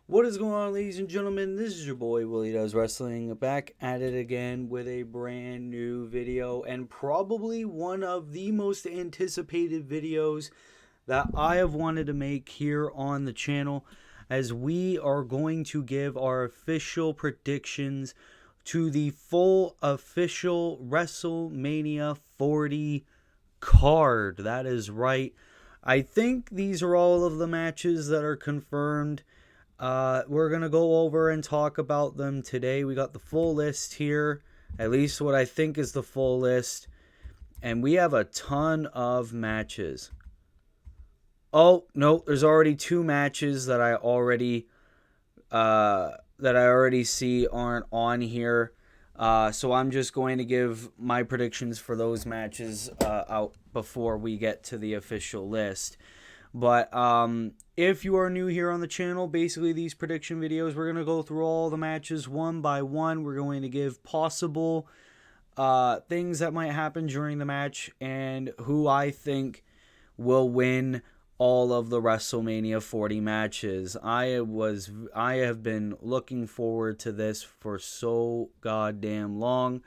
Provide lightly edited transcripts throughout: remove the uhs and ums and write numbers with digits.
What is going on, ladies and gentlemen? This is your boy Willie Does Wrestling, back at it again with a brand new video, and probably one of the most anticipated videos that I have wanted to make here on the channel, as we are going to give our official predictions to the full official WrestleMania 40 card. That is right. I think these are all of the matches that are confirmed. We're going to go over and talk about them today. We got the full list here, at least what I think is the full list. And we have a ton of matches. Oh, no, there's already two matches that I already see aren't on here. So I'm just going to give my predictions for those matches out before we get to the official list. But if you are new here on the channel, basically these prediction videos, we're going to go through all the matches one by one. We're going to give possible things that might happen during the match and who I think will win all of the WrestleMania 40 matches. I have been looking forward to this for so goddamn long,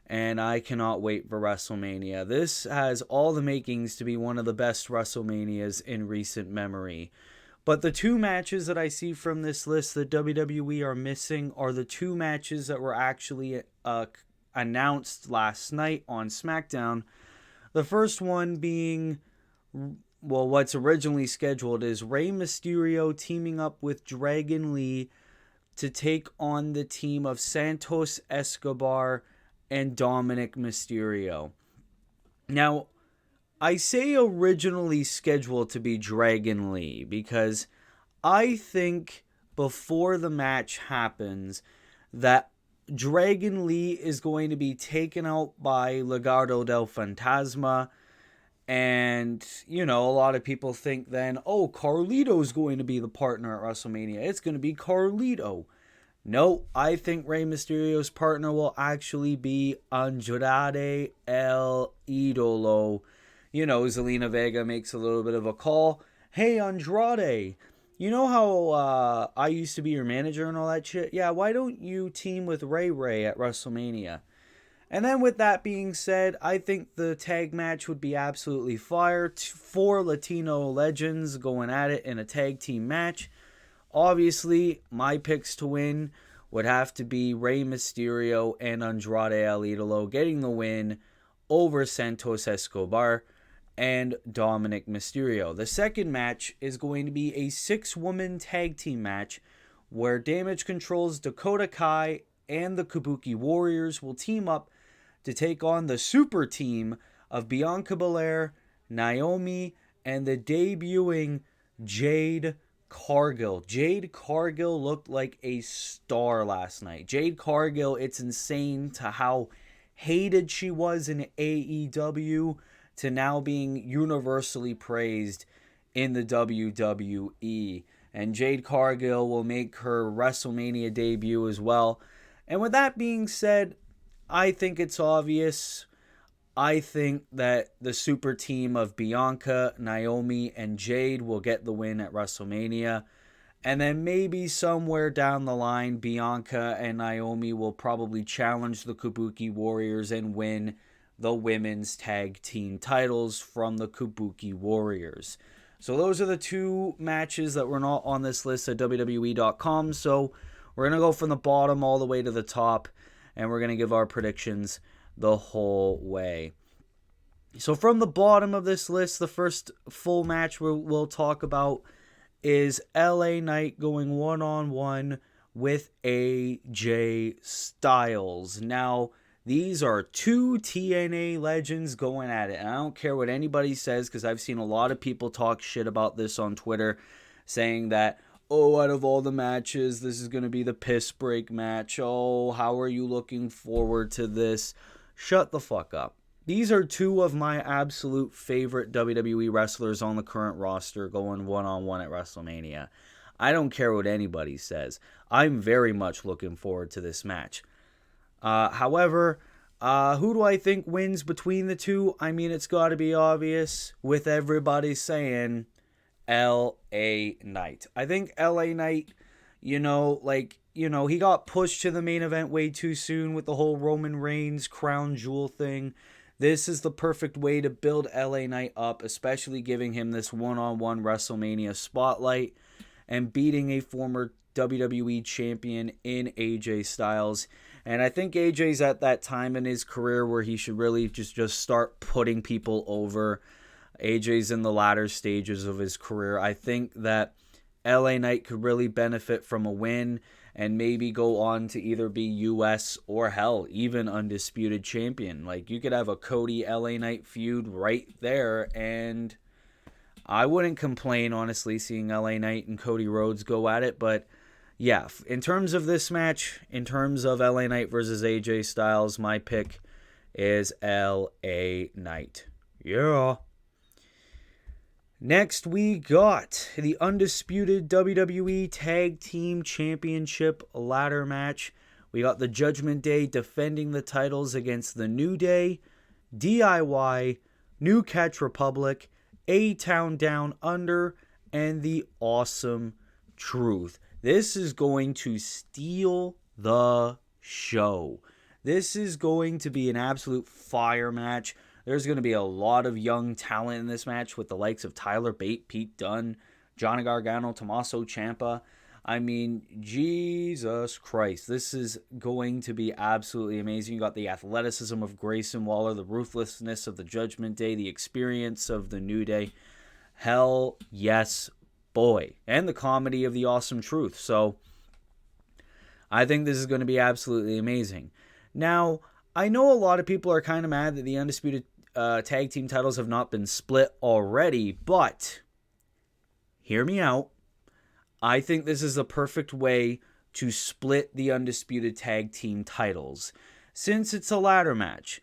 and I cannot wait for WrestleMania. This has all the makings to be one of the best WrestleManias in recent memory. But the two matches that I see from this list that WWE are missing are the two matches that were actually announced last night on SmackDown. The first one being, well, what's originally scheduled is Rey Mysterio teaming up with Dragon Lee to take on the team of Santos Escobar and Dominic Mysterio. Now, I say originally scheduled to be Dragon Lee because I think before the match happens that Dragon Lee is going to be taken out by Legado del Fantasma. And, a lot of people think then, oh, Carlito's going to be the partner at WrestleMania. It's going to be Carlito. No, I think Rey Mysterio's partner will actually be Andrade El Idolo. Zelina Vega makes a little bit of a call. Hey, Andrade, you know how I used to be your manager and all that shit? Yeah, why don't you team with Ray at WrestleMania? And then with that being said, I think the tag match would be absolutely fire. Four Latino legends going at it in a tag team match. Obviously, my picks to win would have to be Rey Mysterio and Andrade El Idolo getting the win over Santos Escobar and Dominic Mysterio. The second match is going to be a 6-woman tag team match where Damage Control's Dakota Kai and the Kabuki Warriors will team up to take on the super team of Bianca Belair, Naomi, and the debuting Jade Cargill. Jade Cargill looked like a star last night. Jade Cargill, it's insane to how hated she was in AEW to now being universally praised in the WWE. And Jade Cargill will make her WrestleMania debut as well. And with that being said, I think it's obvious. I think that the super team of Bianca, Naomi, and Jade will get the win at WrestleMania. And then maybe somewhere down the line, Bianca and Naomi will probably challenge the Kabuki Warriors and win the women's tag team titles from the Kabuki Warriors. So those are the two matches that were not on this list at WWE.com. So we're going to go from the bottom all the way to the top, and we're going to give our predictions the whole way. So from the bottom of this list, the first full match we'll talk about is LA Knight going one-on-one with AJ Styles. Now, these are two TNA legends going at it. And I don't care what anybody says, because I've seen a lot of people talk shit about this on Twitter, saying that, oh, out of all the matches, this is going to be the piss break match. Oh, how are you looking forward to this? Shut the fuck up. These are two of my absolute favorite WWE wrestlers on the current roster going one-on-one at WrestleMania. I don't care what anybody says. I'm very much looking forward to this match. However, who do I think wins between the two? I mean, it's got to be obvious with everybody saying LA Knight. I think LA Knight, he got pushed to the main event way too soon with the whole Roman Reigns crown jewel thing. This is the perfect way to build LA Knight up, especially giving him this one-on-one WrestleMania spotlight and beating a former WWE champion in AJ Styles. And I think AJ's at that time in his career where he should really just start putting people over. AJ's in the latter stages of his career. I think that LA Knight could really benefit from a win and maybe go on to either be US or hell, even Undisputed champion. Like, you could have a Cody LA Knight feud right there, and I wouldn't complain, honestly, seeing LA Knight and Cody Rhodes go at it. But yeah, in terms of this match, in terms of LA Knight versus AJ Styles, my pick is LA Knight. Yeah. Next, we got the Undisputed WWE Tag Team Championship ladder match. We got the Judgment Day defending the titles against the New Day, DIY, New Catch Republic, A-Town Down Under, and the Awesome Truth. This is going to steal the show. This is going to be an absolute fire match. There's going to be a lot of young talent in this match with the likes of Tyler Bate, Pete Dunne, Johnny Gargano, Tommaso Ciampa. I mean, Jesus Christ. This is going to be absolutely amazing. You got the athleticism of Grayson Waller, the ruthlessness of the Judgment Day, the experience of the New Day. Hell yes, boy. And the comedy of the Awesome Truth. So I think this is going to be absolutely amazing. Now, I know a lot of people are kind of mad that the Undisputed tag team titles have not been split already, but hear me out. I think this is the perfect way to split the Undisputed tag team titles. Since it's a ladder match,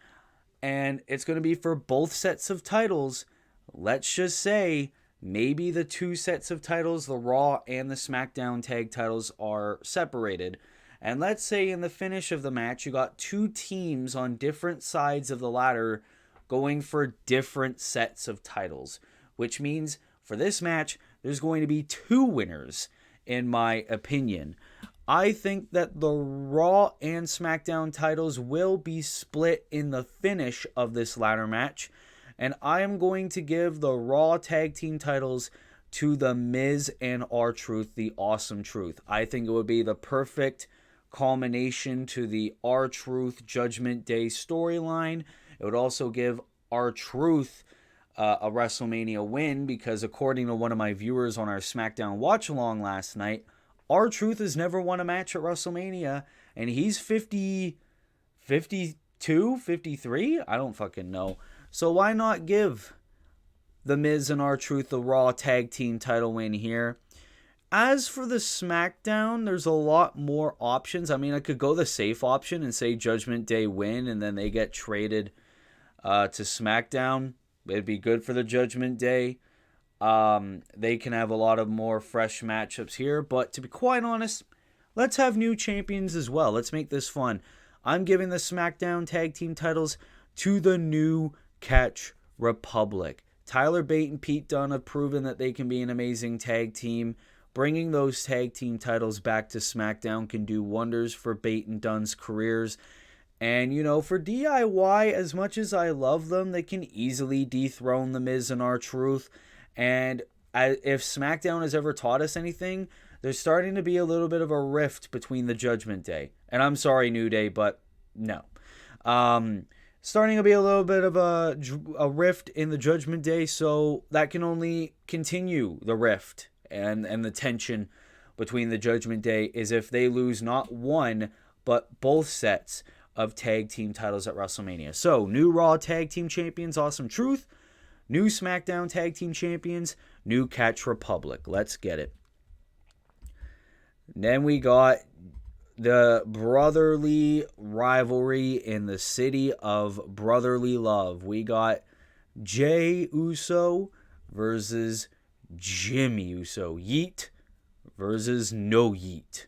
and it's going to be for both sets of titles, let's just say maybe the two sets of titles, the Raw and the SmackDown tag titles, are separated. And let's say in the finish of the match, you got two teams on different sides of the ladder going for different sets of titles, which means for this match, there's going to be two winners, in my opinion. I think that the Raw and SmackDown titles will be split in the finish of this ladder match, and I am going to give the Raw tag team titles to The Miz and R-Truth, the Awesome Truth. I think it would be the perfect culmination to the R-Truth Judgment Day storyline. It would also give R-Truth a WrestleMania win, because according to one of my viewers on our SmackDown watch along last night, R-Truth has never won a match at WrestleMania, and he's 52, 53? I don't fucking know. So why not give The Miz and R-Truth the Raw tag team title win here? As for the SmackDown, there's a lot more options. I mean, I could go the safe option and say Judgment Day win and then they get traded to SmackDown. It'd be good for the Judgment Day. They can have a lot of more fresh matchups here. But to be quite honest, let's have new champions as well. Let's make this fun. I'm giving the SmackDown tag team titles to the New Catch Republic. Tyler Bate and Pete Dunne have proven that they can be an amazing tag team. Bringing those tag team titles back to SmackDown can do wonders for Bate and Dunne's careers. And, for DIY, as much as I love them, they can easily dethrone The Miz and R-Truth. And if SmackDown has ever taught us anything, there's starting to be a little bit of a rift between the Judgment Day. And I'm sorry, New Day, but no. Starting to be a little bit of a rift in the Judgment Day, so that can only continue the rift. And the tension between the Judgment Day is if they lose not one, but both sets of tag team titles at WrestleMania. So, new Raw tag team champions, Awesome Truth. New SmackDown tag team champions, New Catch Republic. Let's get it. Then we got the brotherly rivalry in the city of brotherly love. We got Jey Uso versus Jimmy Uso. Yeet versus no yeet.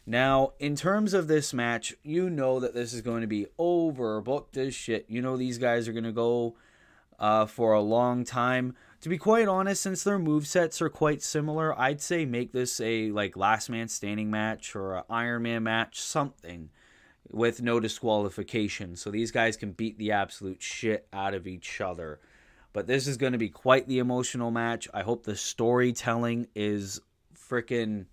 Now, in terms of this match, you know that this is going to be overbooked as shit. You know these guys are going to go for a long time. To be quite honest, since their movesets are quite similar, I'd say make this a like last man standing match or an Iron Man match, something with no disqualification. So these guys can beat the absolute shit out of each other. But this is going to be quite the emotional match. I hope the storytelling is freaking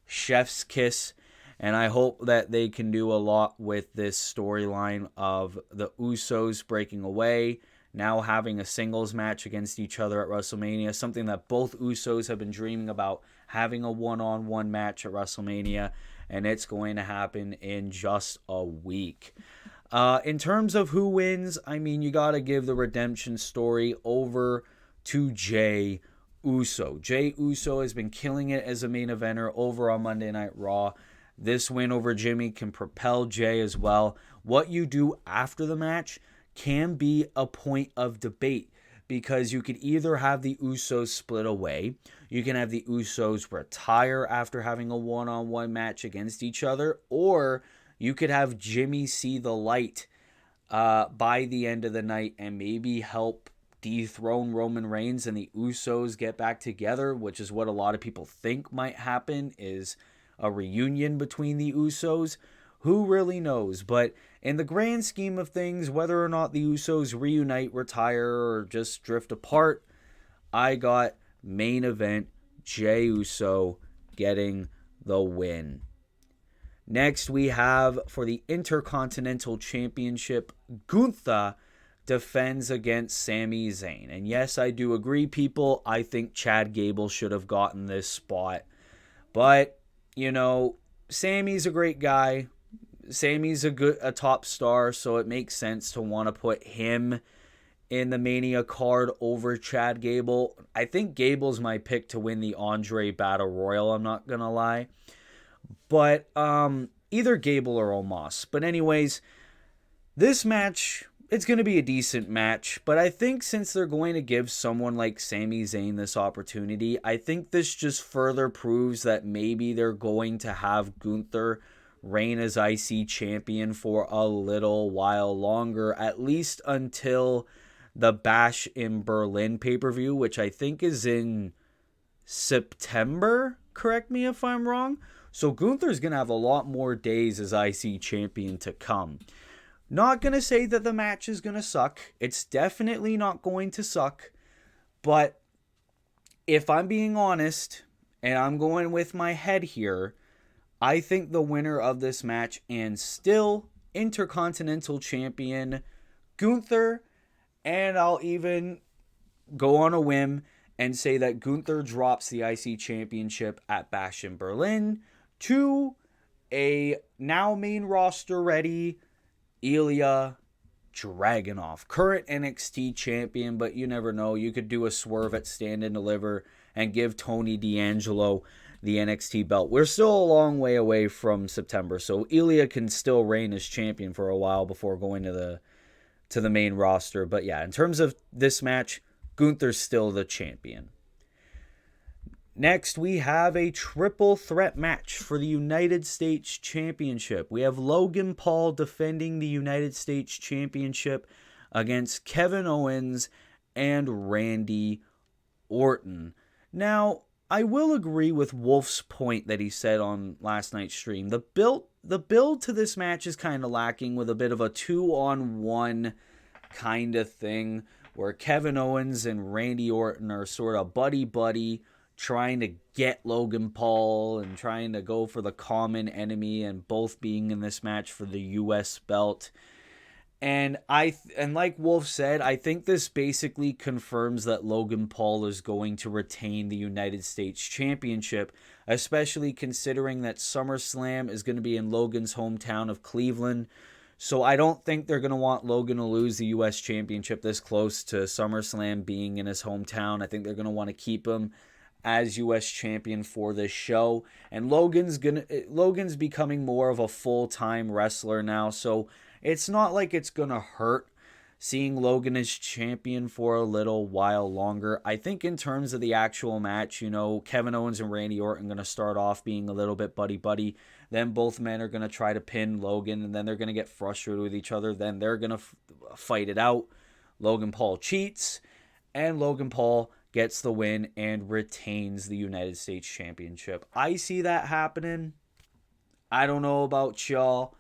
chef's kiss. And I hope that they can do a lot with this storyline of the Usos breaking away, now having a singles match against each other at WrestleMania, something that both Usos have been dreaming about, having a one-on-one match at WrestleMania, and it's going to happen in just a week. In terms of who wins, I mean, you got to give the redemption story over to Jey Uso. Jey Uso has been killing it as a main eventer over on Monday Night Raw. This win over Jimmy can propel Jey as well. What you do after the match can be a point of debate, because you could either have the Usos split away, you can have the Usos retire after having a one-on-one match against each other, or you could have Jimmy see the light by the end of the night and maybe help dethrone Roman Reigns and the Usos get back together, which is what a lot of people think might happen, is a reunion between the Usos. Who really knows? But in the grand scheme of things, whether or not the Usos reunite, retire, or just drift apart, I got main event Jey Uso getting the win. Next, we have for the Intercontinental Championship, Gunther defends against Sami Zayn. And yes, I do agree, people. I think Chad Gable should have gotten this spot. But, you know, Sami's a great guy. Sami's a top star, so it makes sense to want to put him in the Mania card over Chad Gable. I think Gable's my pick to win the Andre Battle Royal, I'm not going to lie. But either Gable or Omos. But anyways, this match, it's going to be a decent match. But I think since they're going to give someone like Sami Zayn this opportunity, I think this just further proves that maybe they're going to have Gunther reign as IC champion for a little while longer, at least until the Bash in Berlin pay-per-view, which I think is in September. Correct me if I'm wrong. So Gunther's going to have a lot more days as IC champion to come. Not going to say that the match is going to suck. It's definitely not going to suck. But if I'm being honest, and I'm going with my head here, I think the winner of this match and still Intercontinental Champion Gunther, and I'll even go on a whim and say that Gunther drops the IC Championship at Bash in Berlin to a now main roster ready Ilya Dragunov, current NXT champion, but you never know. You could do a swerve at Stand and Deliver and give Tony D'Angelo the NXT belt. We're still a long way away from September, so Ilya can still reign as champion for a while before going to the main roster. But yeah, in terms of this match, Gunther's still the champion. Next, we have a triple threat match for the United States Championship. We have Logan Paul defending the United States Championship against Kevin Owens and Randy Orton. Now, I will agree with Wolf's point that he said on last night's stream. The build to this match is kind of lacking, with a bit of a 2-on-1 kind of thing where Kevin Owens and Randy Orton are sort of buddy-buddy, trying to get Logan Paul and trying to go for the common enemy, and both being in this match for the US belt. And like Wolf said, I think this basically confirms that Logan Paul is going to retain the United States Championship, especially considering that SummerSlam is going to be in Logan's hometown of Cleveland. So I don't think they're going to want Logan to lose the US Championship this close to SummerSlam being in his hometown. I think they're going to want to keep him as US champion for this show. And Logan's becoming more of a full-time wrestler now, so it's not like it's going to hurt seeing Logan as champion for a little while longer. I think in terms of the actual match, Kevin Owens and Randy Orton are going to start off being a little bit buddy-buddy. Then both men are going to try to pin Logan, and then they're going to get frustrated with each other. Then they're going to fight it out. Logan Paul cheats, and Logan Paul gets the win and retains the United States Championship. I see that happening. I don't know about y'all,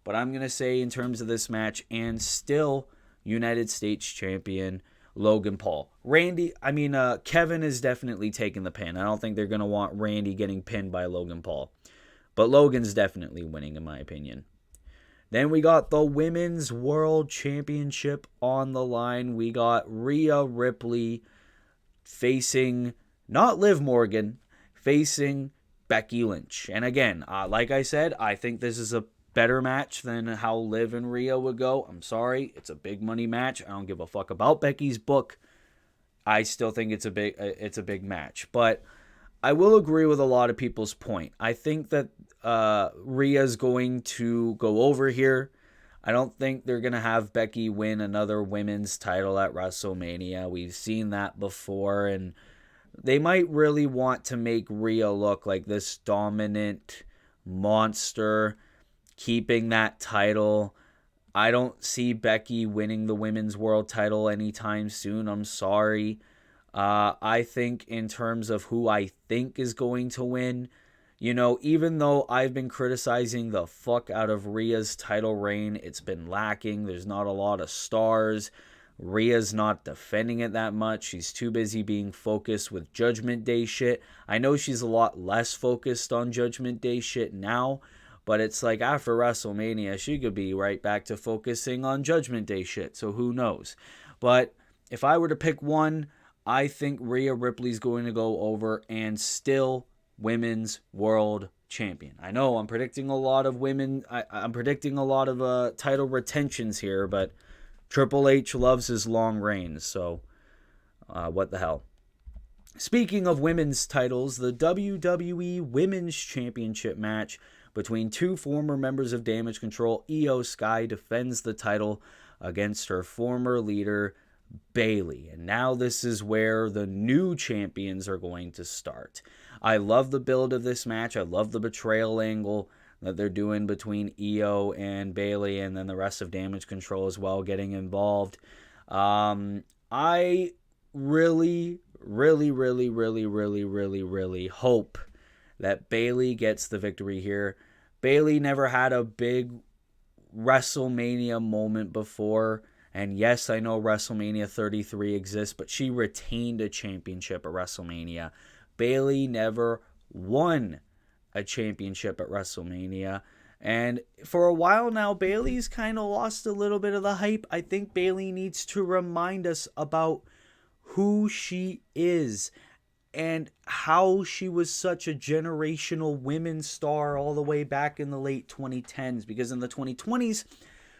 but I'm going to say in terms of this match, and still United States champion Logan Paul. Kevin is definitely taking the pin. I don't think they're going to want Randy getting pinned by Logan Paul. But Logan's definitely winning, in my opinion. Then we got the Women's World Championship on the line. We got Rhea Ripley facing, not Liv Morgan, facing Becky Lynch. And again, like I said, I think this is a better match than how Liv and Rhea would go. I'm sorry, it's a big money match. I don't give a fuck about Becky's book. I still think it's a big match. But I will agree with a lot of people's point. I think that Rhea's going to go over here. I don't think they're going to have Becky win another women's title at WrestleMania. We've seen that before, and they might really want to make Rhea look like this dominant monster, keeping that title. I don't see Becky winning the women's world title anytime soon. I'm sorry. I think in terms of who I think is going to win, even though I've been criticizing the fuck out of Rhea's title reign, it's been lacking. There's not a lot of stars. Rhea's not defending it that much. She's too busy being focused with Judgment Day shit. I know she's a lot less focused on Judgment Day shit now, but it's like after WrestleMania, she could be right back to focusing on Judgment Day shit, so who knows. But if I were to pick one, I think Rhea Ripley's going to go over and still Women's World Champion. I know I'm predicting a lot of I'm predicting a lot of title retentions here, but Triple H loves his long reigns, so what the hell. Speaking of women's titles, the WWE Women's Championship match between two former members of Damage Control, Io Sky defends the title against her former leader, Bayley. And now this is where the new champions are going to start. I love the build of this match. I love the betrayal angle that they're doing between Io and Bayley, and then the rest of Damage Control as well getting involved. I really hope that Bayley gets the victory here. Bayley never had a big WrestleMania moment before. And yes, I know WrestleMania 33 exists, but she retained a championship at WrestleMania. Bayley never won a championship at WrestleMania. And for a while now, Bayley's kind of lost a little bit of the hype. I think Bayley needs to remind us about who she is and how she was such a generational women's star all the way back in the late 2010s. Because in the 2020s,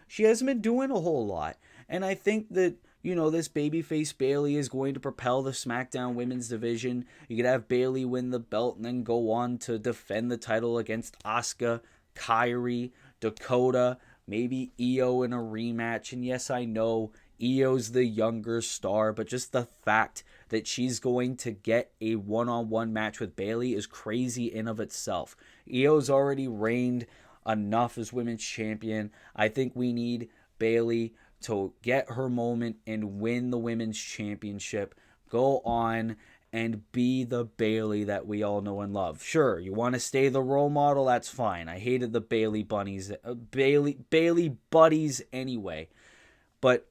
she hasn't been doing a whole lot. And I think that, this babyface Bayley is going to propel the SmackDown women's division. You could have Bayley win the belt and then go on to defend the title against Asuka, Kairi, Dakota, maybe Io in a rematch. And yes, I know Io's the younger star, but just the fact that she's going to get a one-on-one match with Bayley is crazy in of itself. Io's already reigned enough as women's champion. I think we need Bayley to get her moment and win the women's championship. Go on and be the Bayley that we all know and love. Sure, you want to stay the role model, that's fine. I hated the Bayley bunnies, Bayley buddies anyway. But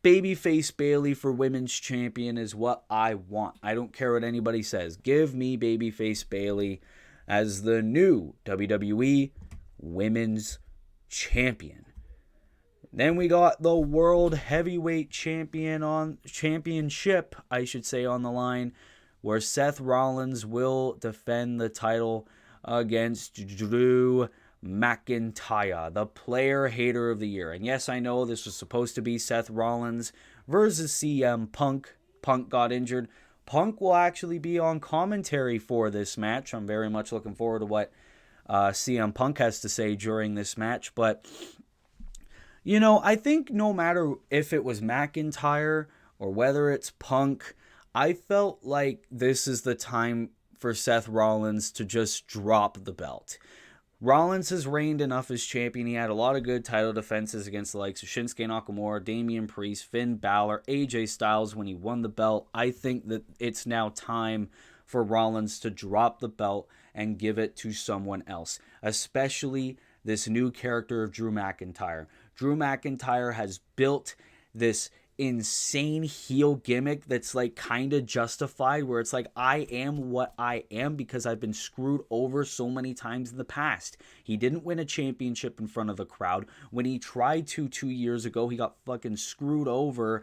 babyface Bayley for women's champion is what I want. I don't care what anybody says. Give me babyface Bayley as the new WWE Women's Champion. Then we got the World Heavyweight Championship, on the line, where Seth Rollins will defend the title against Drew McIntyre, the player hater of the year. And yes, I know this was supposed to be Seth Rollins versus CM Punk. Punk got injured. Punk will actually be on commentary for this match. I'm very much looking forward to what CM Punk has to say during this match. But, I think no matter if it was McIntyre or whether it's Punk, I felt like this is the time for Seth Rollins to just drop the belt. Rollins has reigned enough as champion. He had a lot of good title defenses against the likes of Shinsuke Nakamura, Damian Priest, Finn Balor, AJ Styles when he won the belt. I think that it's now time for Rollins to drop the belt and give it to someone else, especially this new character of Drew McIntyre. Drew McIntyre has built this insane heel gimmick that's like kind of justified, where it's like, I am what I am because I've been screwed over so many times in the past. He didn't win a championship in front of the crowd. When he tried to 2 years ago, he got fucking screwed over.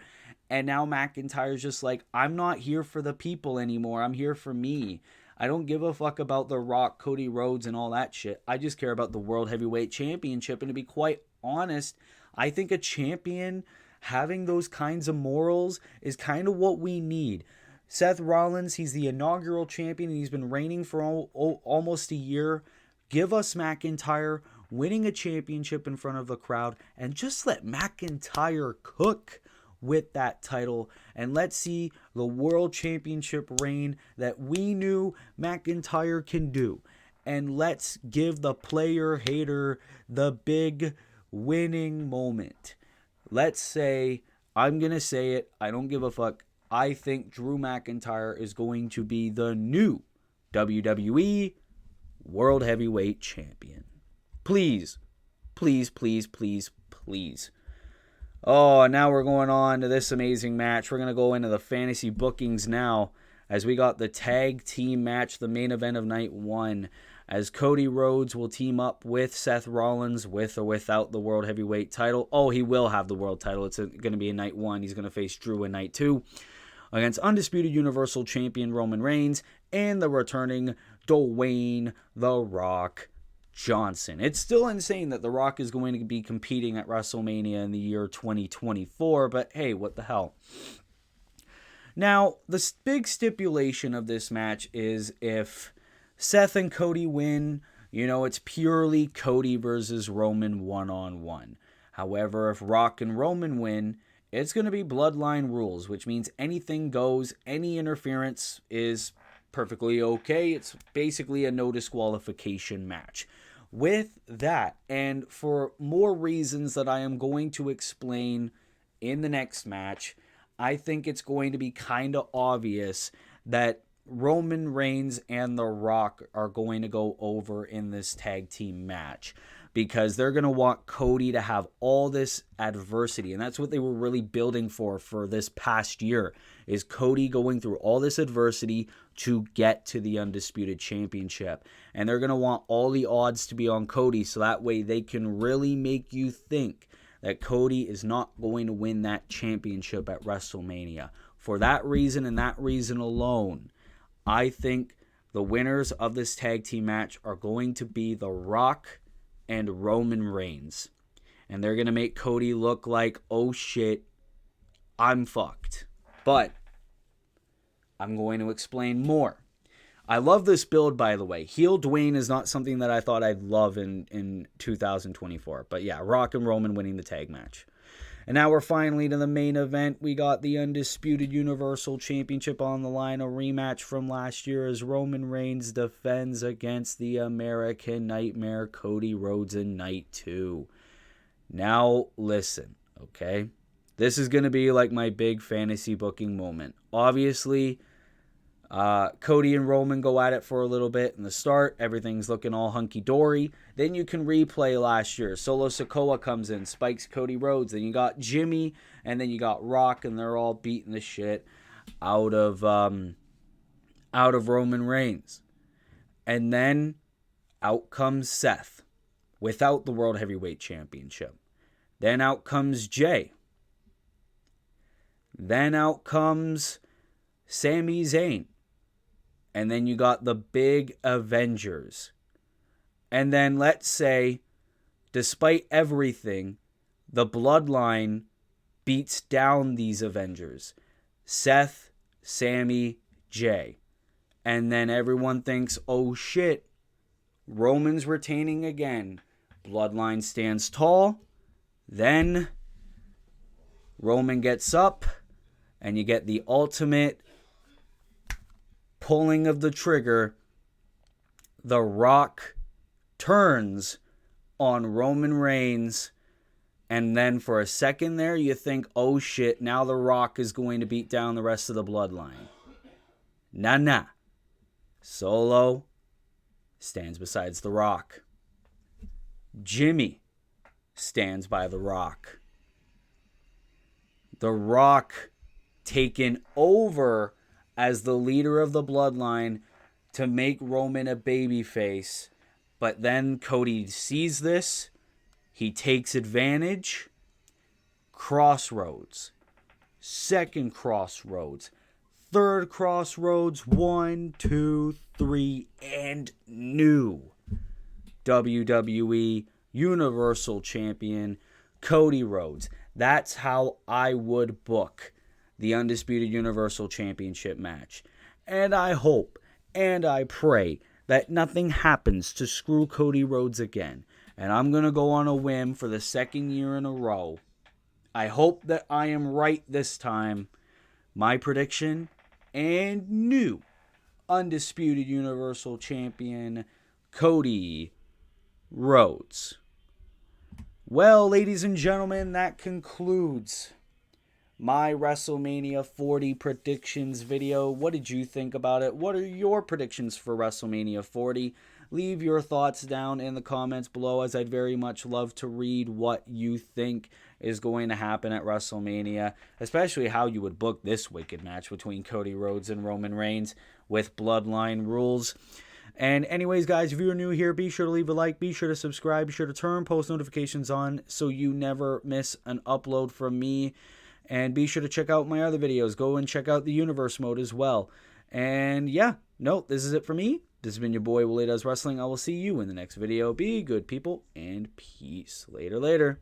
And now McIntyre's just like, I'm not here for the people anymore. I'm here for me. I don't give a fuck about The Rock, Cody Rhodes, and all that shit. I just care about the World Heavyweight Championship. And to be quite honest, I think a champion having those kinds of morals is kind of what we need. Seth Rollins, he's the inaugural champion, and he's been reigning for almost a year. Give us McIntyre winning a championship in front of the crowd, and just let McIntyre cook with that title, and let's see the world championship reign that we knew McIntyre can do. And let's give the player hater the big winning moment. Let's say, I'm going to say it, I don't give a fuck, I think Drew McIntyre is going to be the new WWE World Heavyweight Champion. Please, please, please, please, please. Oh, now we're going on to this amazing match. We're going to go into the fantasy bookings now, as we got the tag team match, the main event of night 1. As Cody Rhodes will team up with Seth Rollins, with or without the World Heavyweight title. Oh, he will have the world title. It's going to be in night 1. He's going to face Drew in night 2. Against Undisputed Universal Champion Roman Reigns and the returning Dwayne The Rock Johnson. It's still insane that The Rock is going to be competing at WrestleMania in the year 2024, but hey, what the hell. Now, the big stipulation of this match is if Seth and Cody win, it's purely Cody versus Roman one-on-one. However, if Rock and Roman win, it's going to be bloodline rules, which means anything goes, any interference is perfectly okay. It's basically a no disqualification match. With that, and for more reasons that I am going to explain in the next match, I think it's going to be kind of obvious that Roman Reigns and The Rock are going to go over in this tag team match, because they're going to want Cody to have all this adversity, and that's what they were really building for this past year, is Cody going through all this adversity to get to the Undisputed Championship. And they're going to want all the odds to be on Cody, so that way they can really make you think that Cody is not going to win that championship at WrestleMania. For that reason and that reason alone, I think the winners of this tag team match are going to be The Rock and Roman Reigns. And they're going to make Cody look like, oh shit, I'm fucked. But I'm going to explain more. I love this build, by the way. Heel Dwayne is not something that I thought I'd love in 2024. But yeah, Rock and Roman winning the tag match. And now we're finally to the main event. We got the Undisputed Universal Championship on the line. A rematch from last year as Roman Reigns defends against the American Nightmare Cody Rhodes in night 2. Now, listen, okay? This is going to be like my big fantasy booking moment. Obviously, Cody and Roman go at it for a little bit in the start. Everything's looking all hunky-dory. Then you can replay last year. Solo Sikoa comes in, spikes Cody Rhodes. Then you got Jimmy, and then you got Rock, and they're all beating the shit out of Roman Reigns. And then out comes Seth without the World Heavyweight Championship. Then out comes Jay. Then out comes Sami Zayn. And then you got the big Avengers. And then let's say, despite everything, the Bloodline beats down these Avengers. Seth, Sami, Jay. And then everyone thinks, oh shit, Roman's retaining again. Bloodline stands tall. Then Roman gets up, and you get the ultimate pulling of the trigger. The Rock turns on Roman Reigns. And then for a second there, you think, oh shit, now The Rock is going to beat down the rest of the bloodline. Nah. Solo stands beside The Rock. Jimmy stands by The Rock. The Rock taken over as the leader of the bloodline to make Roman a babyface. But then Cody sees this. He takes advantage. Crossroads. Second crossroads. Third crossroads. 1, 2, 3. And new WWE Universal Champion Cody Rhodes. That's how I would book the Undisputed Universal Championship match. And I hope and I pray that nothing happens to screw Cody Rhodes again. And I'm going to go on a whim for the second year in a row. I hope that I am right this time. My prediction, and new Undisputed Universal Champion Cody Rhodes. Well, ladies and gentlemen, that concludes my WrestleMania 40 predictions video. What did you think about it? What are your predictions for WrestleMania 40? Leave your thoughts down in the comments below, as I'd very much love to read what you think is going to happen at WrestleMania, especially how you would book this wicked match between Cody Rhodes and Roman Reigns with Bloodline rules. And anyways, guys, if you're new here, be sure to leave a like, be sure to subscribe, be sure to turn post notifications on so you never miss an upload from me. And be sure to check out my other videos. Go and check out the Universe mode as well. And yeah, no, this is it for me. This has been your boy, Willie Does Wrestling. I will see you in the next video. Be good, people, and peace. Later.